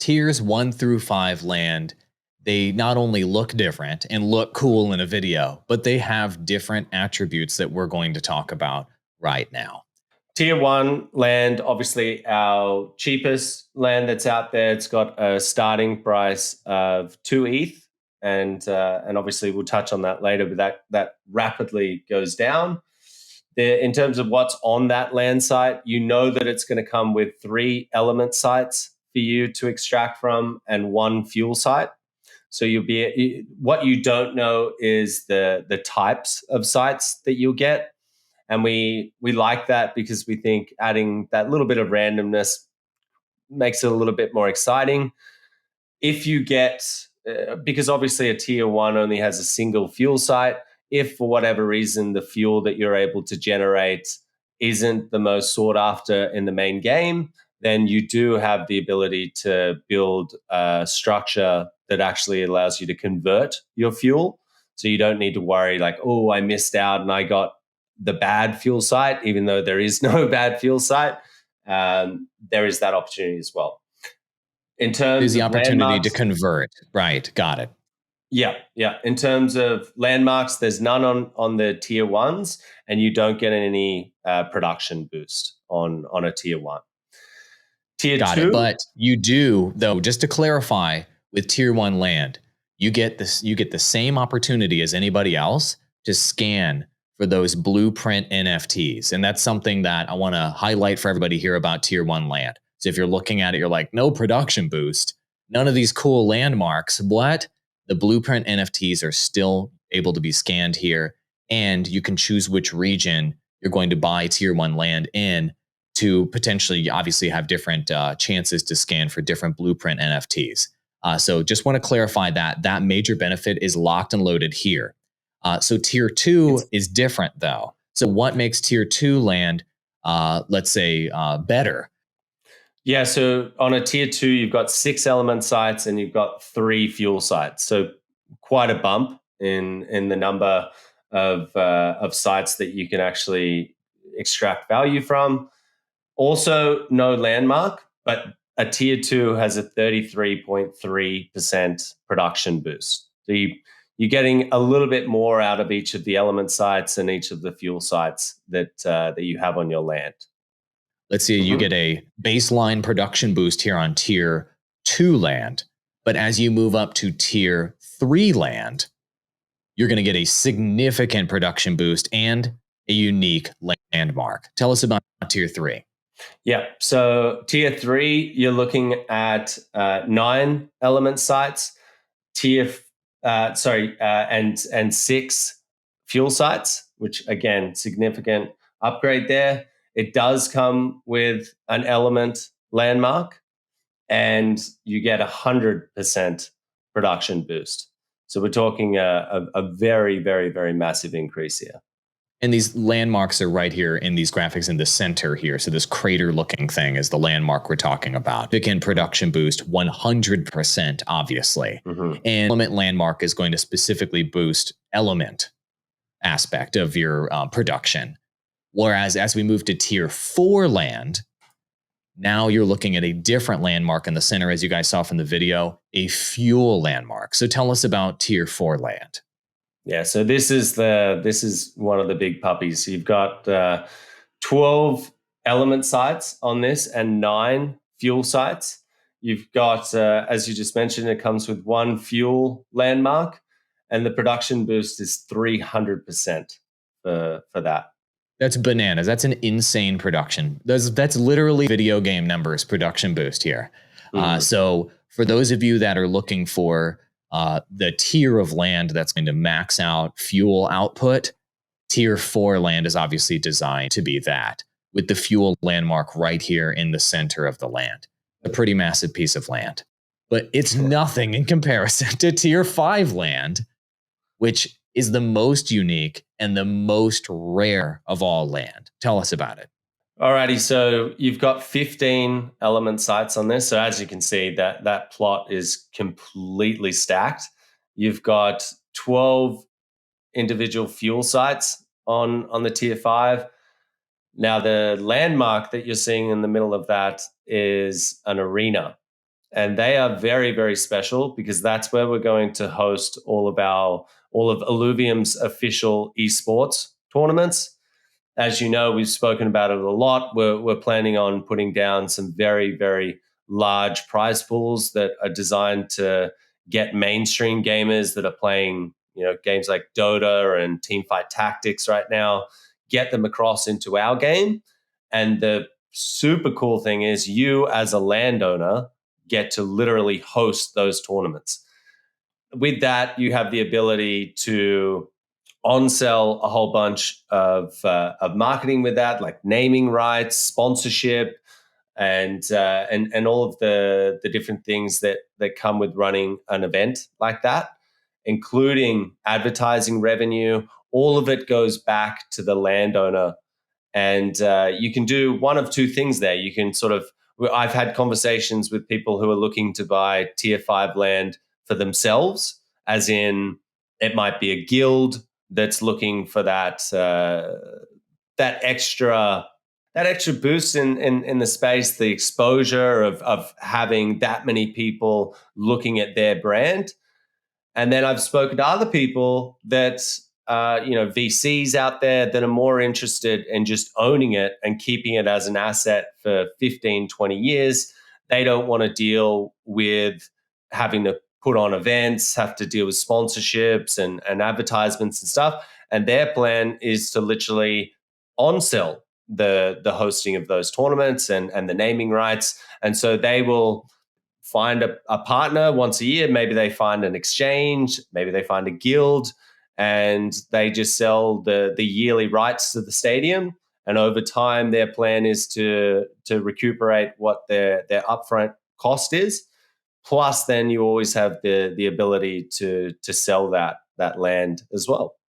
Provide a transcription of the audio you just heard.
tiers 1 through 5 land, they not only look different and look cool in a video, but they have different attributes that we're going to talk about right now. Tier 1 land, obviously our cheapest land that's out there. It's got a starting price of 2 ETH, and obviously we'll touch on that later, but that rapidly goes down. In terms of what's on that land site, you know that it's going to come with 3 element sites for you to extract from and 1 fuel site. So what you don't know is the types of sites that you'll get. And we like that because we think adding that little bit of randomness makes it a little bit more exciting. If you get, because obviously a tier 1 only has a single fuel site, if for whatever reason the fuel that you're able to generate isn't the most sought after in the main game, then you do have the ability to build a structure that actually allows you to convert your fuel. So you don't need to worry like, oh, I missed out and I got the bad fuel site, even though there is no bad fuel site. There is that opportunity as well. In terms There's the of opportunity to convert. Right. Got it. Yeah. In terms of landmarks, there's none on the tier 1s, and you don't get any production boost on a tier 1. Tier Got 2, it. But you do, though, just to clarify, with tier 1 land, you get the same opportunity as anybody else to scan for those blueprint NFTs. And that's something that I want to highlight for everybody here about tier 1 land. So if you're looking at it, you're like, no production boost, none of these cool landmarks. What? The blueprint NFTs are still able to be scanned here, and you can choose which region you're going to buy tier 1 land in to potentially obviously have different chances to scan for different blueprint NFTs. So just want to clarify that major benefit is locked and loaded here. So tier 2 is different though. So what makes tier 2 land, let's say, better? Yeah, so on a tier 2, you've got 6 element sites and you've got 3 fuel sites. So quite a bump in the number of sites that you can actually extract value from. Also, no landmark, but a tier 2 has a 33.3% production boost. So you're getting a little bit more out of each of the element sites and each of the fuel sites that you have on your land. Let's say you get a baseline production boost here on tier 2 land, but as you move up to tier 3 land, you're going to get a significant production boost and a unique landmark. Tell us about tier 3. Yeah, so tier 3, you're looking at 9 element sites, and 6 fuel sites, which again, significant upgrade there. It does come with an element landmark, and you get 100% production boost. So we're talking a very, very, very massive increase here. And these landmarks are right here in these graphics in the center here. So this crater looking thing is the landmark we're talking about. It can production boost 100%, obviously. And element landmark is going to specifically boost element aspect of your production. Whereas as we move to tier 4 land, now you're looking at a different landmark in the center, as you guys saw from the video, a fuel landmark. So tell us about tier 4 land. Yeah, so this is one of the big puppies. You've got 12 element sites on this and 9 fuel sites. You've got, as you just mentioned, it comes with 1 fuel landmark, and the production boost is 300% for that. That's bananas. That's an insane production. That's literally video game numbers production boost here. So for those of you that are looking for the tier of land that's going to max out fuel output, tier 4 land is obviously designed to be that, with the fuel landmark right here in the center of the land. A pretty massive piece of land. But it's nothing in comparison to tier 5 land, which is the most unique and the most rare of all land. Tell us about it. Alrighty, so you've got 15 element sites on this. So as you can see, that plot is completely stacked. You've got 12 individual fuel sites on the tier 5. Now the landmark that you're seeing in the middle of that is an arena. And they are very, very special because that's where we're going to host all of Illuvium's official esports tournaments. As you know, we've spoken about it a lot. We're planning on putting down some very, very large prize pools that are designed to get mainstream gamers that are playing, games like Dota and Teamfight Tactics right now, get them across into our game. And the super cool thing is you as a landowner get to literally host those tournaments. With that, you have the ability to on sell a whole bunch of marketing with that, like naming rights, sponsorship, and all of the different things that come with running an event like that, including advertising revenue. All of it goes back to the landowner, and you can do one of two things there. You can I've had conversations with people who are looking to buy tier 5 land for themselves, as in it might be a guild that's looking for that extra boost in the space, the exposure of having that many people looking at their brand. And then I've spoken to other people that, VCs out there that are more interested in just owning it and keeping it as an asset for 15, 20 years. They don't want to deal with having to put on events, have to deal with sponsorships and advertisements and stuff. And their plan is to literally on sell the hosting of those tournaments and the naming rights. And so they will find a partner once a year. Maybe they find an exchange, maybe they find a guild, and they just sell the yearly rights to the stadium. And over time, their plan is to recuperate what their upfront cost is. Plus, then you always have the ability to sell that land as well.